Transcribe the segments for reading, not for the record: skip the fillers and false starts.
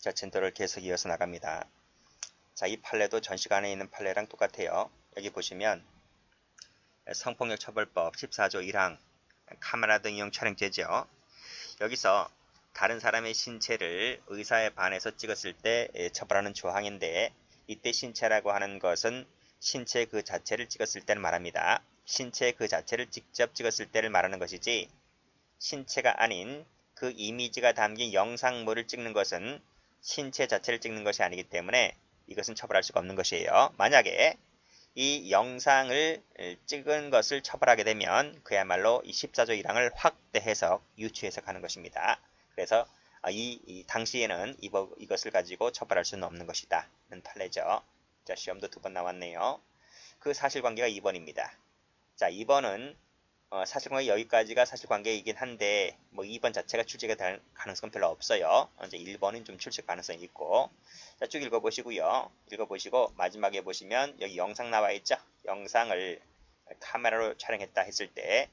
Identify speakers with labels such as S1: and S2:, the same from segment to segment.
S1: 자, 진도를 계속 이어서 나갑니다. 자, 이 판례도 전 시간에 있는 판례랑 똑같아요. 여기 보시면 성폭력 처벌법 14조 1항 카메라 등 이용 촬영죄죠. 여기서 다른 사람의 신체를 의사에 반해서 찍었을 때 처벌하는 조항인데, 이때 신체라고 하는 것은 신체 그 자체를 찍었을 때를 말합니다. 신체 그 자체를 직접 찍었을 때를 말하는 것이지, 신체가 아닌 그 이미지가 담긴 영상물을 찍는 것은 신체 자체를 찍는 것이 아니기 때문에 이것은 처벌할 수가 없는 것이에요. 만약에 이 영상을 찍은 것을 처벌하게 되면 그야말로 이 14조 1항을 확대 해석, 유추 해석하는 것입니다. 그래서 이 당시에는 이것을 가지고 처벌할 수는 없는 것이다 는 판례죠. 자, 시험도 2번 나왔네요. 그 사실관계가 2번입니다. 자, 2번은 사실관계 여기까지가 사실관계이긴 한데 2번 자체가 출제가 될 가능성은 별로 없어요. 이제 1번은 좀 출제 가능성이 있고, 자, 쭉 읽어보시고요. 읽어보시고 마지막에 보시면 여기 영상 나와 있죠. 영상을 카메라로 촬영했다 했을 때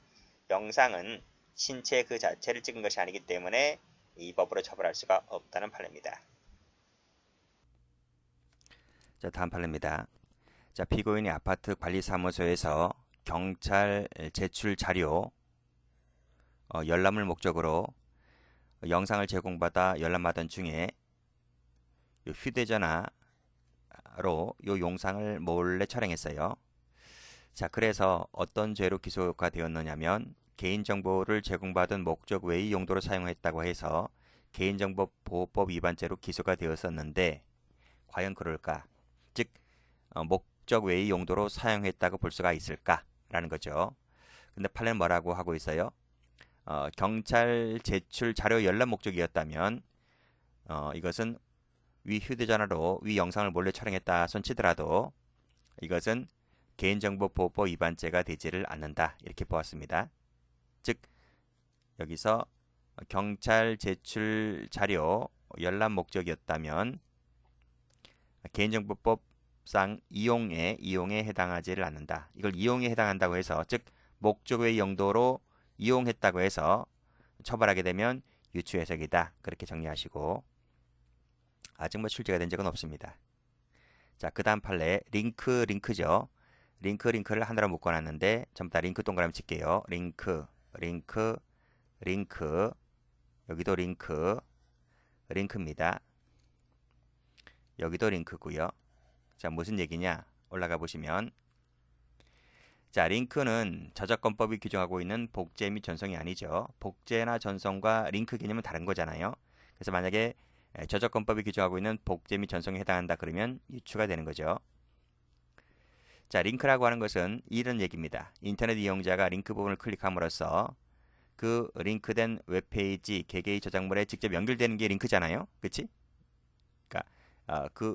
S1: 영상은 신체 그 자체를 찍은 것이 아니기 때문에 이 법으로 처벌할 수가 없다는 판례입니다. 자, 다음 판례입니다. 자, 피고인이 아파트 관리사무소에서 경찰 제출 자료 열람을 목적으로 영상을 제공받아 열람하던 중에 휴대전화로 이 영상을 몰래 촬영했어요. 자, 그래서 어떤 죄로 기소가 되었느냐면 개인정보를 제공받은 목적 외의 용도로 사용했다고 해서 개인정보보호법 위반죄로 기소가 되었었는데, 과연 그럴까? 즉 목적 외의 용도로 사용했다고 볼 수가 있을까? 라는 거죠. 근데 판례는 뭐라고 하고 있어요? 경찰 제출 자료 열람 목적이었다면 이것은 위 휴대전화로 위 영상을 몰래 촬영했다 손치더라도 이것은 개인정보보호법 위반죄가 되지를 않는다, 이렇게 보았습니다. 즉 여기서 경찰 제출 자료 열람 목적이었다면 개인정보법상 이용에 해당하지를 않는다. 이걸 이용에 해당한다고 해서, 즉 목적 외의 용도로 이용했다고 해서 처벌하게 되면 유추 해석이다, 그렇게 정리하시고, 아직 출제가 된 적은 없습니다. 자, 그 다음 판례 링크죠. 링크를 하나로 묶어놨는데 전부 다 링크 동그라미 칠게요. 링크, 여기도 링크입니다. 여기도 링크고요. 자, 무슨 얘기냐? 올라가 보시면, 자, 링크는 저작권법이 규정하고 있는 복제 및 전송이 아니죠. 복제나 전송과 링크 개념은 다른 거잖아요. 그래서 만약에 저작권법이 규정하고 있는 복제 및 전송에 해당한다 그러면 유추가 되는 거죠. 자, 링크라고 하는 것은 이런 얘기입니다. 인터넷 이용자가 링크 부분을 클릭함으로써 그 링크된 웹페이지 개개의 저작물에 직접 연결되는 게 링크잖아요. 그치? 그러니까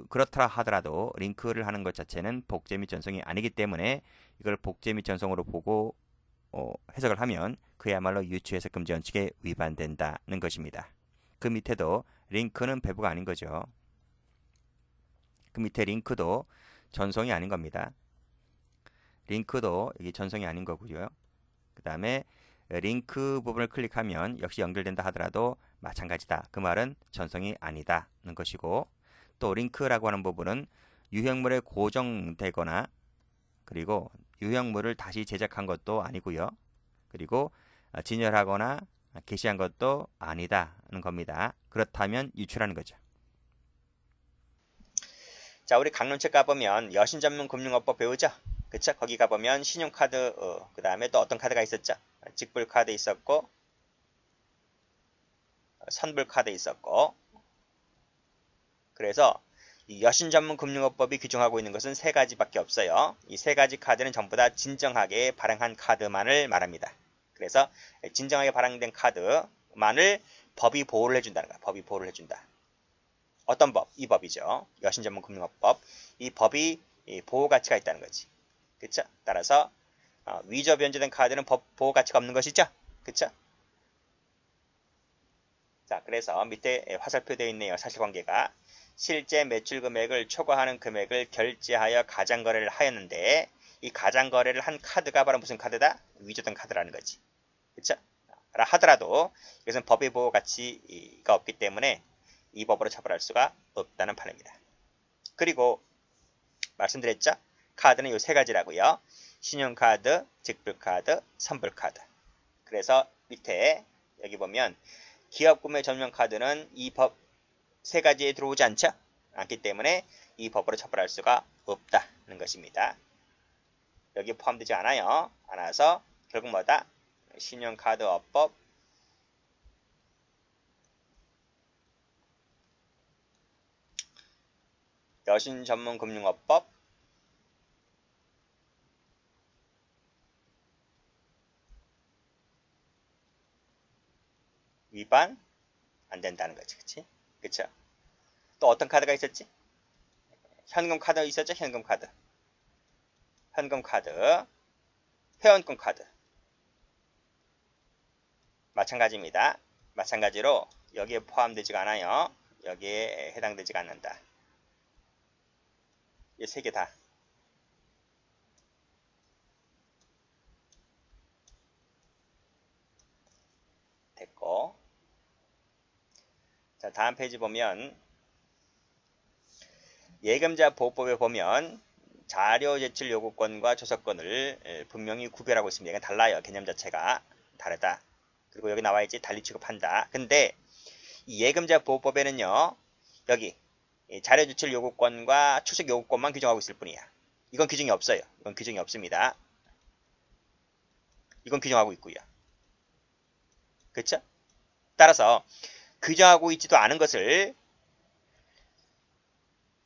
S1: 그렇더라 하더라도 링크를 하는 것 자체는 복제 및 전송이 아니기 때문에 이걸 복제 및 전송으로 보고 해석을 하면 그야말로 유추해석 금지 원칙에 위반된다는 것입니다. 그 밑에도 링크는 배부가 아닌 거죠. 그 밑에 링크도 전송이 아닌 겁니다. 링크도 이게 전송이 아닌 거고요. 그 다음에 링크 부분을 클릭하면 역시 연결된다 하더라도 마찬가지다. 그 말은 전송이 아니다는 것이고, 또 링크라고 하는 부분은 유형물에 고정되거나 그리고 유형물을 다시 제작한 것도 아니고요. 그리고 진열하거나 게시한 것도 아니다는 겁니다. 그렇다면 유추라는 거죠. 자, 우리 강론책 가보면 여신전문금융업법 배우죠? 그쵸? 거기 가보면 신용카드, 그 다음에 또 어떤 카드가 있었죠? 직불카드 있었고, 선불카드 있었고, 그래서 이 여신전문금융업법이 규정하고 있는 것은 3가지밖에 없어요. 이 3가지 카드는 전부 다 진정하게 발행한 카드만을 말합니다. 그래서 진정하게 발행된 카드만을 법이 보호를 해준다는 거야. 법이 보호를 해준다. 어떤 법? 이 법이죠. 여신전문금융업법. 이 법이 보호 가치가 있다는 거지. 그쵸? 따라서 위조 변조된 카드는 법 보호 가치가 없는 것이죠. 그쵸? 자, 그래서 밑에 화살표 되어 있네요. 사실관계가. 실제 매출 금액을 초과하는 금액을 결제하여 가장거래를 하였는데, 이 가장거래를 한 카드가 바로 무슨 카드다? 위조된 카드라는 거지. 그쵸? 하더라도 이것은 법의 보호 가치가 없기 때문에 이 법으로 처벌할 수가 없다는 판례입니다. 그리고 말씀드렸죠? 카드는 요 세 가지라고요. 신용카드, 직불카드, 선불카드. 그래서 밑에 여기 보면 기업구매 전용카드는 이 법 세 가지에 들어오지 않기 때문에 이 법으로 처벌할 수가 없다는 것입니다. 여기 포함되지 않아서 결국 뭐다? 신용카드업법, 여신전문금융업법, 위반 안 된다는 거지, 그치? 그쵸? 또 어떤 카드가 있었지? 현금카드 있었죠? 현금카드, 회원권 카드. 마찬가지입니다. 마찬가지로 여기에 포함되지가 않아요. 여기에 해당되지가 않는다. 이 세 개 다. 됐고. 자, 다음 페이지 보면 예금자 보호법에 보면 자료 제출 요구권과 조서권을 분명히 구별하고 있습니다. 이건 달라요. 개념 자체가 다르다. 그리고 여기 나와있지 달리 취급한다. 근데 이 예금자 보호법에는요. 여기 자료 제출 요구권과 출석 요구권만 규정하고 있을 뿐이야. 이건 규정이 없어요. 이건 규정이 없습니다. 이건 규정하고 있고요. 그렇죠? 따라서 규정하고 있지도 않은 것을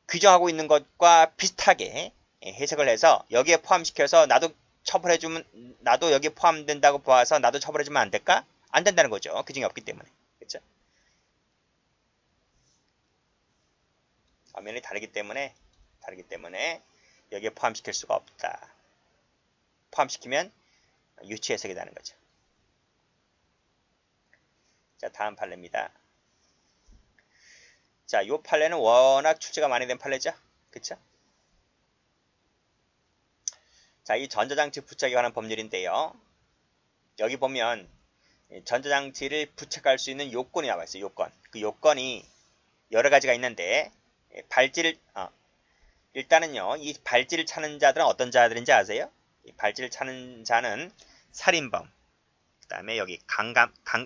S1: 규정하고 있는 것과 비슷하게 해석을 해서 여기에 포함시켜서 나도 처벌해주면, 나도 여기에 포함된다고 보아서 나도 처벌해주면 안 될까? 안 된다는 거죠. 규정이 없기 때문에. 그렇죠? 엄연히 다르기 때문에 여기에 포함시킬 수가 없다. 포함시키면 유치 해석이 되는 거죠. 자, 다음 판례입니다. 자, 이 판례는 워낙 출제가 많이 된 판례죠. 그쵸? 자, 이 전자장치 부착에 관한 법률인데요. 여기 보면 전자장치를 부착할 수 있는 요건이 나와 있어요. 요건. 그 요건이 여러 가지가 있는데 일단은요. 이 발찌를 차는 자들은 어떤 자들인지 아세요? 이 발찌를 차는 자는 살인범, 그 다음에 여기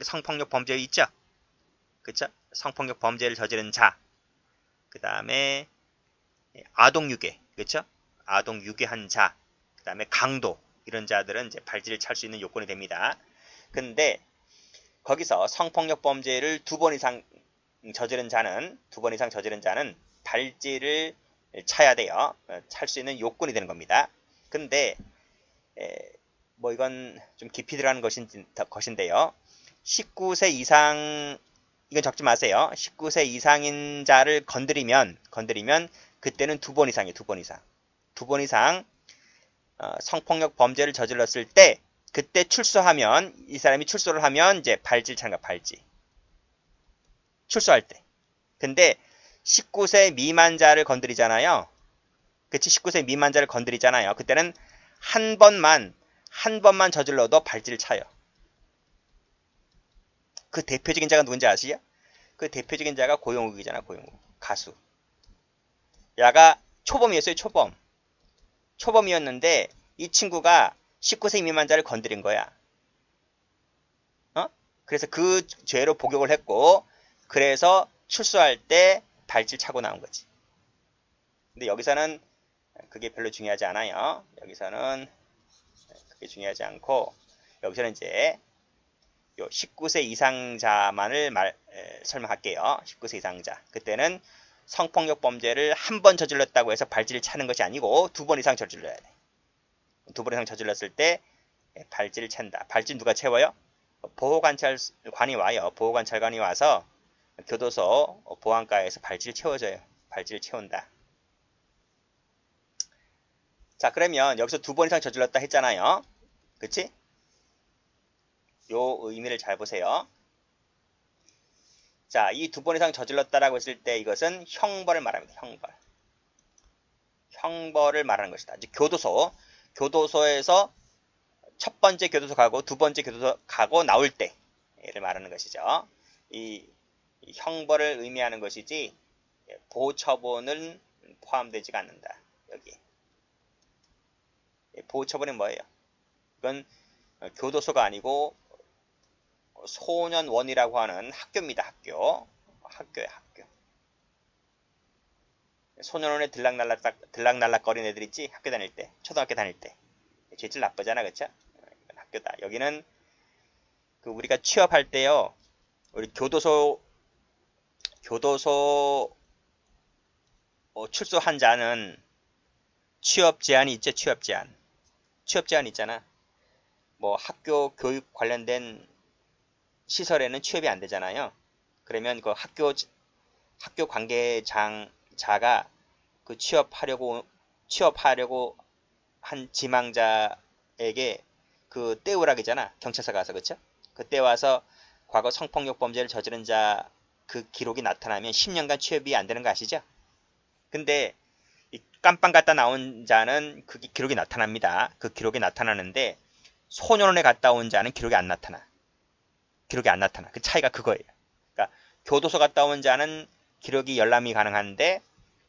S1: 성폭력 범죄 있죠? 그쵸? 성폭력 범죄를 저지른 자, 그 다음에 아동유괴, 그쵸? 아동유괴한 자, 그 다음에 강도, 이런 자들은 이제 발찌를 찰 수 있는 요건이 됩니다. 근데 거기서 성폭력 범죄를 2번 이상 저지른 자는 발찌를 차야 돼요. 찰 수 있는 요건이 되는 겁니다. 근데 뭐 이건 좀 깊이 들어가는 것인데요. 19세 이상, 이건 적지 마세요. 19세 이상인 자를 건드리면 그때는 2번 이상이에요. 2번 이상. 2번 이상 성폭력 범죄를 저질렀을 때 그때 출소하면, 이 사람이 출소를 하면 이제 발찌를 차는 거야. 발찌. 출소할 때. 근데 19세 미만자를 건드리잖아요. 그치? 19세 미만자를 건드리잖아요. 그때는 한 번만 저질러도 발찌를 차요. 그 대표적인 자가 누군지 아시죠? 그 대표적인 자가 고영욱이잖아. 고영욱. 가수. 야가 초범이었어요. 초범이었는데 이 친구가 19세 미만자를 건드린 거야. 그래서 그 죄로 복역을 했고, 그래서 출소할 때 발찌를 차고 나온 거지. 근데 여기서는 그게 별로 중요하지 않아요. 여기서는 그게 중요하지 않고, 여기서는 이제 요 19세 이상자만을 설명할게요. 19세 이상자. 그때는 성폭력 범죄를 한 번 저질렀다고 해서 발찌를 차는 것이 아니고 2번 이상 저질러야 돼. 2번 이상 저질렀을 때 발찌를 찬다. 발찌 누가 채워요? 보호관찰관이 와요. 보호관찰관이 와서 교도소 보안과에서 발찌를 채워줘요. 발찌를 채운다. 자, 그러면 여기서 2번 이상 저질렀다 했잖아요. 그치? 요 의미를 잘 보세요. 자, 이 2번 이상 저질렀다라고 했을 때 이것은 형벌을 말합니다. 형벌을 말하는 것이다. 이제 교도소에서 첫 번째 교도소 가고 두 번째 교도소 가고 나올 때를 말하는 것이죠. 이 형벌을 의미하는 것이지 보호처분은 포함되지가 않는다. 여기 보호처분이 뭐예요? 이건 교도소가 아니고 소년원이라고 하는 학교입니다. 학교야, 학교. 소년원에 들락날락 거리는 애들 있지? 학교 다닐 때, 초등학교 다닐 때. 죄질 나쁘잖아, 그쵸? 이건 학교다. 여기는 우리가 취업할 때요, 우리 교도소 출소한 자는 취업 제한이 있죠, 취업 제한. 취업 제한 있잖아. 뭐 학교 교육 관련된 시설에는 취업이 안 되잖아요. 그러면 그 학교 관계자가 그 취업하려고 한 지망자에게 그 떼우라기잖아. 경찰서 가서, 그쵸? 그때 와서 과거 성폭력 범죄를 저지른 자 그 기록이 나타나면 10년간 취업이 안 되는 거 아시죠? 근데 이 깜빵 갔다 나온 자는 그 기록이 나타납니다. 그 기록이 나타나는데 소년원에 갔다 온 자는 기록이 안 나타나. 그 차이가 그거예요. 그러니까 교도소 갔다 온 자는 기록이 열람이 가능한데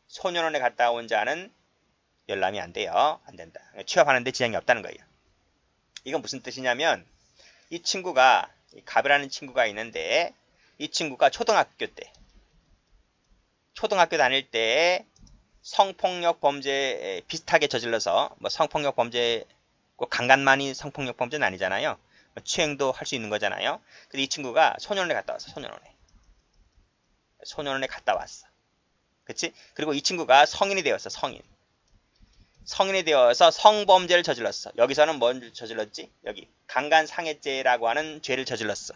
S1: 소년원에 갔다 온 자는 열람이 안 돼요. 안 된다. 취업하는데 지장이 없다는 거예요. 이건 무슨 뜻이냐면 이 친구가 갑이라는 친구가 있는데 이 친구가 초등학교 다닐 때 성폭력 범죄 비슷하게 저질러서 뭐 성폭력 범죄 꼭 강간만이 성폭력 범죄는 아니잖아요. 추행도 할 수 있는 거잖아요. 근데 이 친구가 소년원에 갔다 왔어. 소년원에 갔다 왔어. 그치? 그리고 이 친구가 성인이 되었어. 성인이 되어서 성범죄를 저질렀어. 여기서는 뭔 저질렀지? 여기 강간상해죄라고 하는 죄를 저질렀어.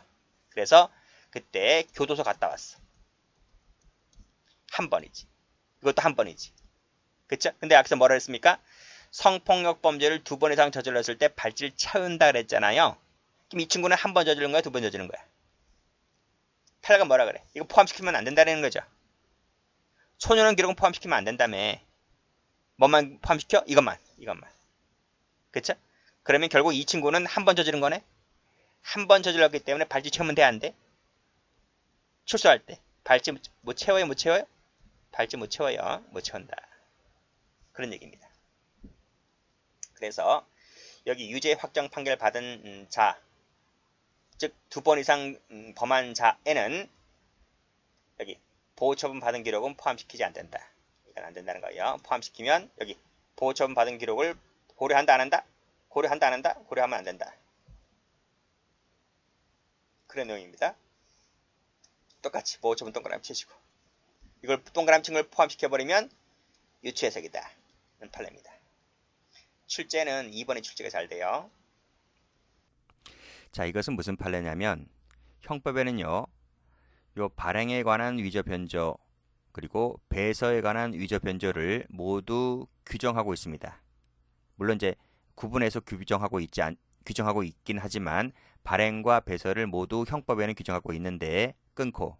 S1: 그래서 그때 교도소 갔다 왔어. 한 번이지. 이것도 한 번이지. 그쵸? 근데 앞서 뭐라 했습니까? 성폭력 범죄를 2번 이상 저질렀을 때 발질 채운다 그랬잖아요. 그럼 이 친구는 한 번 저지른 거야? 2번 저지른 거야? 판례가 뭐라 그래? 이거 포함시키면 안 된다는 거죠. 소년원 기록은 포함시키면 안 된다며. 뭐만 포함시켜? 이것만. 그쵸? 그러면 결국 이 친구는 한 번 저지른 거네? 한 번 저질렀기 때문에 발질 채우면 돼, 안 돼? 출소할 때. 발질 못 채워요? 발질 못 채워요. 못 채운다. 그런 얘기입니다. 그래서 여기 유죄 확정 판결 받은 자, 즉 2번 이상 범한 자에는 여기 보호처분 받은 기록은 포함시키지 않는다. 이건 안 된다는 거예요. 포함시키면 여기 보호처분 받은 기록을 고려한다 안 한다? 고려하면 안 된다. 그런 내용입니다. 똑같이 보호처분 동그라미 치시고 이걸 동그라미 친 걸 포함시켜버리면 유추해석이다. 는 판례입니다. 출제는 2번의 출제가 잘 돼요. 자, 이것은 무슨 판례냐면 형법에는요. 요 발행에 관한 위조 변조 그리고 배서에 관한 위조 변조를 모두 규정하고 있습니다. 물론 이제 구분해서 규정하고 있긴 하지만 발행과 배서를 모두 형법에는 규정하고 있는데 끊고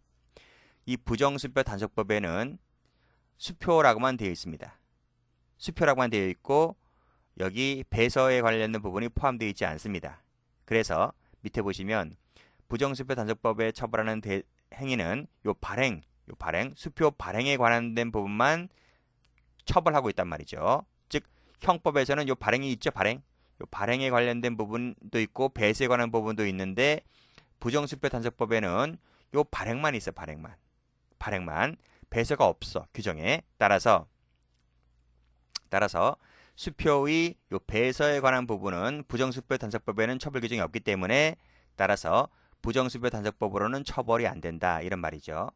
S1: 이 부정수표 단속법에는 수표라고만 되어 있습니다. 수표라고만 되어 있고 여기 배서에 관련된 부분이 포함되어 있지 않습니다. 그래서 밑에 보시면 부정수표 단속법에 처벌하는 행위는 요 발행, 수표 발행에 관련된 부분만 처벌하고 있단 말이죠. 즉 형법에서는 요 발행이 있죠, 요 발행에 관련된 부분도 있고 배서에 관한 부분도 있는데 부정수표 단속법에는 요 발행만 있어, 발행만. 배서가 없어, 규정에. 따라서 수표의 요 배서에 관한 부분은 부정수표 단속법에는 처벌 규정이 없기 때문에 따라서 부정수표 단속법으로는 처벌이 안 된다. 이런 말이죠.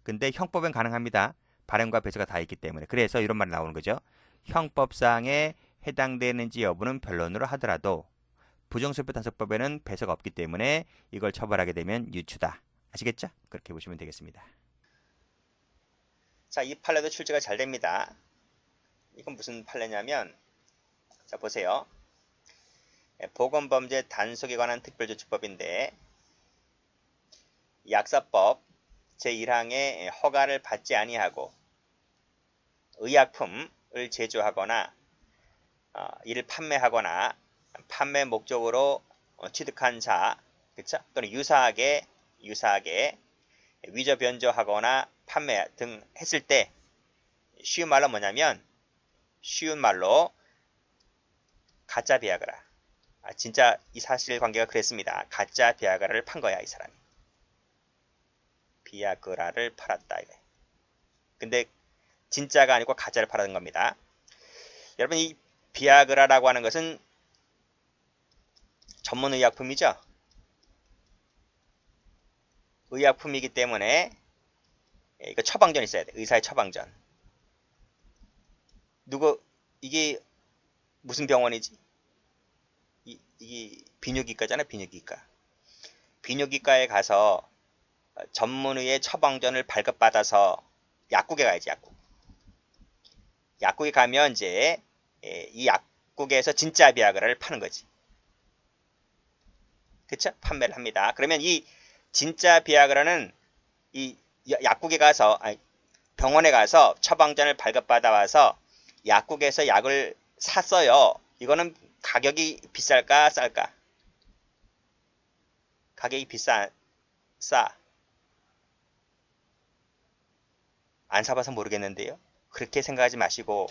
S1: 근데 형법엔 가능합니다. 발행과 배서가 다 있기 때문에. 그래서 이런 말이 나오는 거죠. 형법상에 해당되는지 여부는 변론으로 하더라도 부정수표 단속법에는 배서가 없기 때문에 이걸 처벌하게 되면 유추다. 아시겠죠? 그렇게 보시면 되겠습니다. 자, 이 판례도 출제가 잘 됩니다. 이건 무슨 판례냐면 자, 보세요. 보건범죄 단속에 관한 특별조치법인데 약사법 제1항의 허가를 받지 아니하고 의약품을 제조하거나 이를 판매하거나 판매 목적으로 취득한 자, 그쵸? 또는 유사하게 위조 변조하거나 판매 등 했을 때 쉬운 말로 뭐냐면 쉬운 말로 가짜 비아그라. 진짜 이 사실관계가 그랬습니다. 가짜 비아그라를 판 거야 이 사람이. 비아그라를 팔았다 이거. 근데 진짜가 아니고 가짜를 팔았던 겁니다. 여러분 이 비아그라라고 하는 것은 전문의약품이죠. 의약품이기 때문에 이거 처방전 있어야 돼. 의사의 처방전. 이게 무슨 병원이지? 이게 비뇨기과잖아, 비뇨기과. 비뇨기과에 가서 전문의의 처방전을 발급받아서 약국에 가야지, 약국. 약국에 가면 이제 이 약국에서 진짜 비아그라를 파는 거지. 그쵸? 판매를 합니다. 그러면 이 진짜 비아그라는 이 약국에 가서, 병원에 가서 처방전을 발급받아 와서 약국에서 약을 샀어요. 이거는 가격이 비쌀까, 쌀까? 가격이 싸. 안 사봐서 모르겠는데요. 그렇게 생각하지 마시고,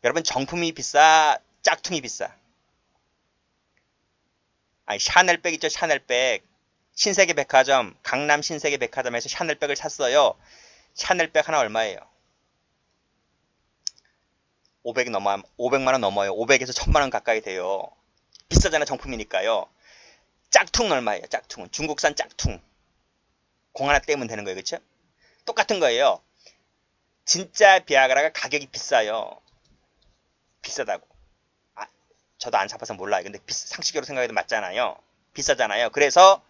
S1: 여러분 정품이 비싸, 짝퉁이 비싸. 샤넬백 있죠, 샤넬백. 신세계 백화점, 강남 신세계 백화점에서 샤넬백을 샀어요. 샤넬백 하나 얼마예요? 500만 원 넘어요. 500에서 1000만 원 가까이 돼요. 비싸잖아, 정품이니까요. 짝퉁은 얼마예요? 짝퉁은 중국산 짝퉁. 공 하나 떼면 되는 거예요, 그렇죠? 똑같은 거예요. 진짜 비아그라가 가격이 비싸요. 비싸다고. 저도 안 사봐서 몰라요. 근데 상식적으로 생각해도 맞잖아요. 비싸잖아요. 그래서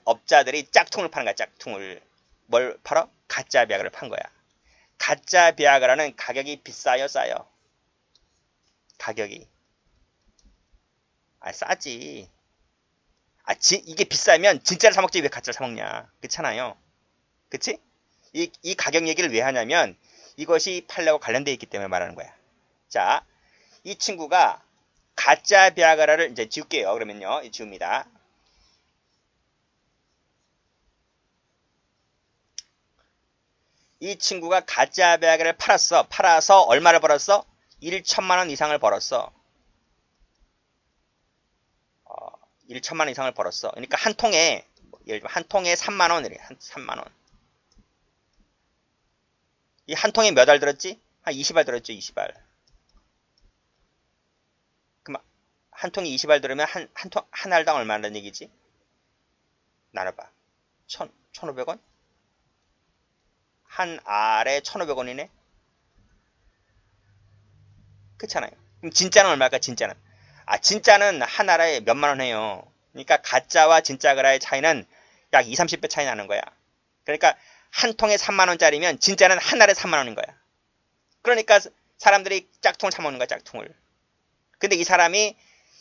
S1: 업자들이 짝퉁을 파는 거야, 짝퉁을. 뭘 팔아? 가짜 비아그라를 판 거야. 가짜 비아그라는 가격이 비싸요, 싸요? 가격이. 싸지. 이게 비싸면 진짜를 사먹지 왜 가짜를 사먹냐. 그렇잖아요. 그치? 이 가격 얘기를 왜 하냐면 이것이 판례와 관련되어 있기 때문에 말하는 거야. 자, 이 친구가 가짜 비아그라를 이제 지울게요. 그러면요. 지웁니다. 이 친구가 가짜 비아그라를 팔아서 얼마를 벌었어? 1천만 원 이상을 벌었어. 1천만 원 이상을 벌었어. 그러니까 한 통에 예를 들면 한 통에 3만 원 이래. 3만 원. 이 한 통에 몇 알 들었지? 한 20알 들었죠, 20알. 그럼 한 통에 20알 들으면 한 알당 얼마라는 얘기지? 나눠봐. 1,500원? 한 알에 1,500원이네? 그렇잖아요. 그럼 진짜는 얼마일까, 진짜는? 진짜는 한 알에 몇만 원 해요. 그러니까 가짜와 진짜 그라의 차이는 약 20, 30배 차이 나는 거야. 그러니까 한 통에 3만 원짜리면 진짜는 한 알에 3만 원인 거야. 그러니까 사람들이 짝퉁을 사먹는 거야, 짝퉁을. 근데 이 사람이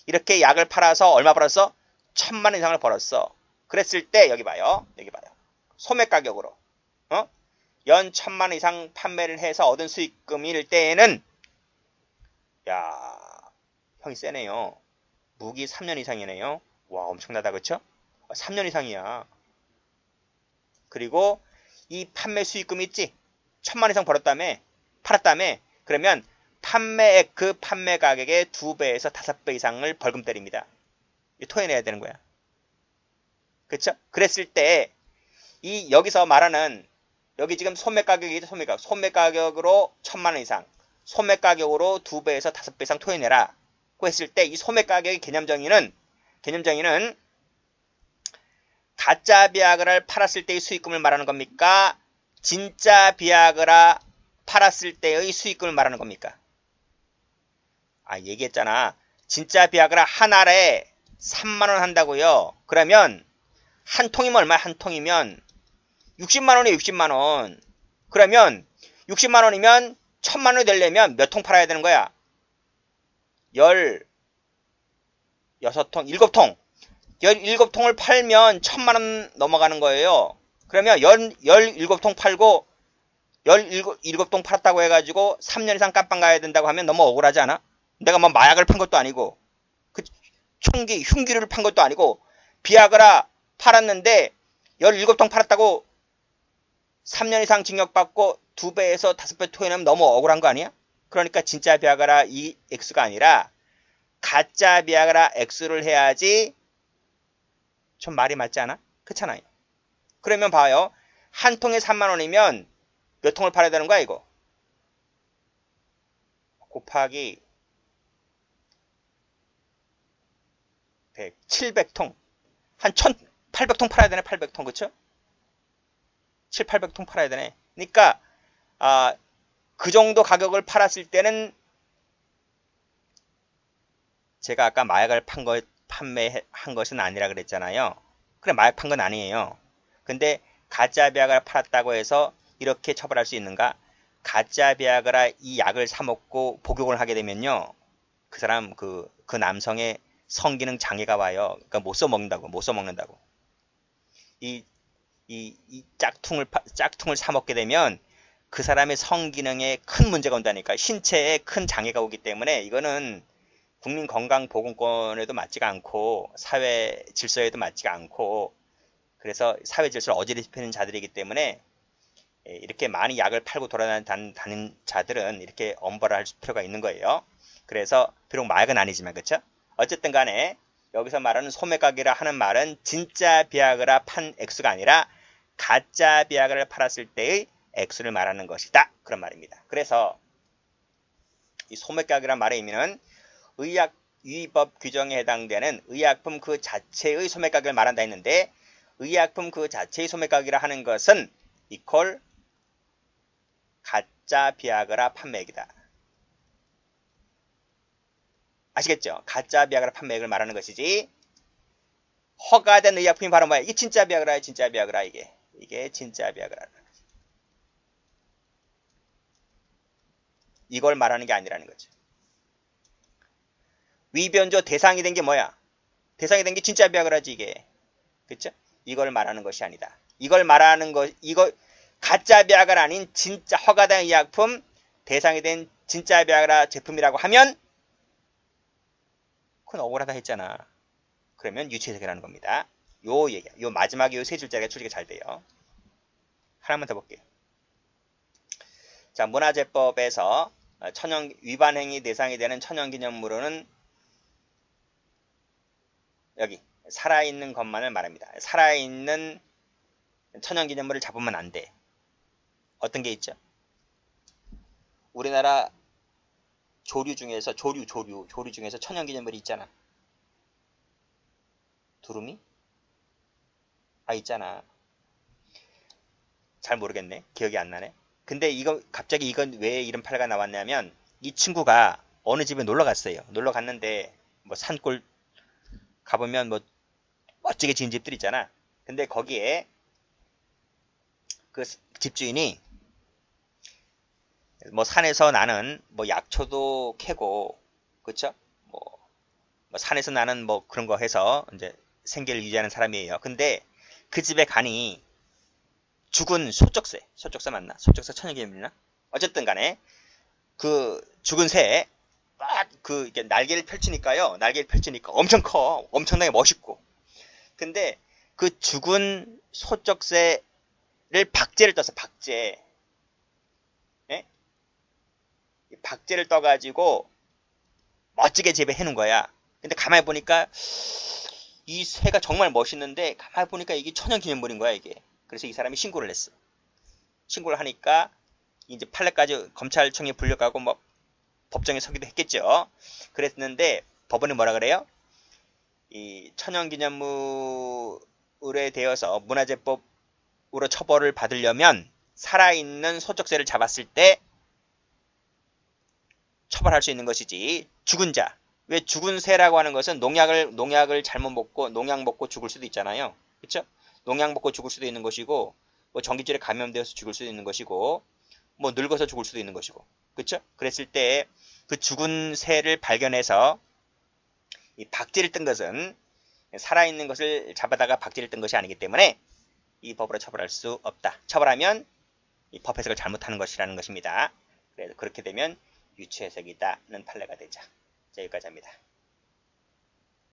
S1: 이렇게 약을 팔아서 얼마 벌었어? 1,000만 원 이상을 벌었어. 그랬을 때 여기 봐요. 소매 가격으로. 연 1,000만 원 이상 판매를 해서 얻은 수익금일 때에는 야, 형이 세네요. 무기 3년 이상이네요. 와, 엄청나다, 그쵸? 3년 이상이야. 그리고 이 판매 수익금 있지? 1,000만 원 이상 팔았다며? 그러면 판매액 그 판매 가격의 2배에서 5배 이상을 벌금 때립니다. 토해내야 되는 거야. 그쵸? 그랬을 때 여기서 말하는 여기 지금 소매 가격이죠, 소매 가격으로 1,000만 원 이상, 소매 가격으로 2배에서 5배 이상 토해내라. 고 했을 때 이 소매 가격의 개념 정의는 가짜 비아그라를 팔았을 때의 수익금을 말하는 겁니까? 진짜 비아그라 팔았을 때의 수익금을 말하는 겁니까? 얘기했잖아. 진짜 비아그라 한 알에 3만 원 한다고요. 그러면 한 통이면 얼마야? 한 통이면 60만 원이에요, 60만 원. 그러면 60만 원이면 1,000만 원이 되려면 몇 통 팔아야 되는 거야? 16통, 7통. 17통을 팔면 1,000만 원 넘어가는 거예요. 그러면 17통 팔고 17통 팔았다고 해가지고 3년 이상 깜빵 가야 된다고 하면 너무 억울하지 않아? 내가 뭐 마약을 판 것도 아니고 흉기를 판 것도 아니고 비아그라 팔았는데 17통 팔았다고 3년 이상 징역받고 2배에서 5배 토해내면 너무 억울한 거 아니야? 그러니까 진짜 비아그라 이 X가 아니라 가짜 비아그라 X를 해야지 좀 말이 맞지 않아? 그렇잖아요. 그러면 봐요. 한 통에 3만 원이면 몇 통을 팔아야 되는 거야 이거? 곱하기 100, 700통. 한 1800통 팔아야 되네. 800통. 그쵸? 7, 800통 팔아야 되네. 그러니까 그 정도 가격을 팔았을 때는 제가 아까 마약을 판매한 것은 아니라 그랬잖아요. 그래, 마약 판 건 아니에요. 근데 가짜 비아그라 팔았다고 해서 이렇게 처벌할 수 있는가? 가짜 비아그라 이 약을 사 먹고 복용을 하게 되면요. 그 사람 그 남성의 성기능 장애가 와요. 그러니까 못 써먹는다고. 이 짝퉁을 사 먹게 되면 그 사람의 성기능에 큰 문제가 온다니까. 신체에 큰 장애가 오기 때문에 이거는 국민건강보건권에도 맞지가 않고 사회 질서에도 맞지가 않고 그래서 사회 질서를 어지럽히는 자들이기 때문에 이렇게 많이 약을 팔고 돌아다니는 자들은 이렇게 엄벌을 할 필요가 있는 거예요. 그래서 비록 마약은 아니지만 그렇죠? 어쨌든 간에 여기서 말하는 소매가게라 하는 말은 진짜 비아그라 판 액수가 아니라 가짜 비아그라를 팔았을 때의 액수를 말하는 것이다. 그런 말입니다. 그래서 이 소매가게란 말의 의미는 의약유의법 규정에 해당되는 의약품 그 자체의 소매가격을 말한다 했는데 의약품 그 자체의 소매가격이라 하는 것은 이퀄 가짜 비아그라 판매액이다. 아시겠죠? 가짜 비아그라 판매액을 말하는 것이지 허가된 의약품이 바로 뭐야? 이게 진짜 비아그라야. 진짜 비아그라 이게 진짜 비아그라. 이걸 말하는 게 아니라는 거죠. 위변조 대상이 된 게 뭐야? 대상이 된 게 진짜 비아그라지 이게. 그쵸? 이걸 말하는 것이 아니다. 이걸 말하는 것, 가짜 비아그라 아닌 진짜 허가된 의약품 대상이 된 진짜 비아그라 제품이라고 하면 그건 억울하다 했잖아. 그러면 유치해석이라는 겁니다. 요 마지막에 요 세 줄짜리가 추리가 잘 돼요. 하나만 더 볼게요. 자, 문화재법에서 위반행위 대상이 되는 천연기념물은 여기 살아있는 것만을 말합니다. 살아있는 천연기념물을 잡으면 안 돼. 어떤 게 있죠? 우리나라 조류 중에서 조류 중에서 천연기념물이 있잖아. 두루미? 있잖아. 잘 모르겠네. 기억이 안 나네. 근데 갑자기 이건 왜 이런 팔가 나왔냐면 이 친구가 어느 집에 놀러 갔어요. 놀러 갔는데 뭐 산골 가보면 뭐 멋지게 지은 집들 있잖아. 근데 거기에 그 집주인이 뭐 산에서 나는 뭐 약초도 캐고 그쵸? 뭐 산에서 나는 뭐 그런 거 해서 이제 생계를 유지하는 사람이에요. 근데 그 집에 가니 죽은 소쩍새 맞나? 소쩍새 천연기념물이나? 어쨌든 간에 그 죽은 새에 이게 날개를 펼치니까요. 날개를 펼치니까 엄청 커. 엄청나게 멋있고. 근데 그 죽은 소쩍새를 박제를 떴어. 박제. 예? 박제를 떠가지고 멋지게 재배해 놓은 거야. 근데 가만히 보니까 이 새가 정말 멋있는데 가만히 보니까 이게 천연기념물인 거야 이게. 그래서 이 사람이 신고를 했어. 신고를 하니까 이제 판례까지 검찰청에 불려가고 뭐 법정에 서기도 했겠죠. 그랬는데 법원이 뭐라 그래요? 이 천연기념물에 대해서 문화재법으로 처벌을 받으려면 살아있는 소쩍새를 잡았을 때 처벌할 수 있는 것이지 죽은 자. 왜 죽은 새라고 하는 것은 농약을 잘못 먹고 농약 먹고 죽을 수도 있잖아요. 그렇죠? 농약 먹고 죽을 수도 있는 것이고 뭐 전기줄에 감염되어서 죽을 수도 있는 것이고 뭐 늙어서 죽을 수도 있는 것이고 그렇죠? 그랬을 때 그 죽은 새를 발견해서 이 박제를 뜬 것은 살아있는 것을 잡아다가 박제를 뜬 것이 아니기 때문에 이 법으로 처벌할 수 없다. 처벌하면 이 법 해석을 잘못하는 것이라는 것입니다. 그래서 그렇게 되면 유치해석이다는 판례가 되죠. 자, 여기까지 합니다.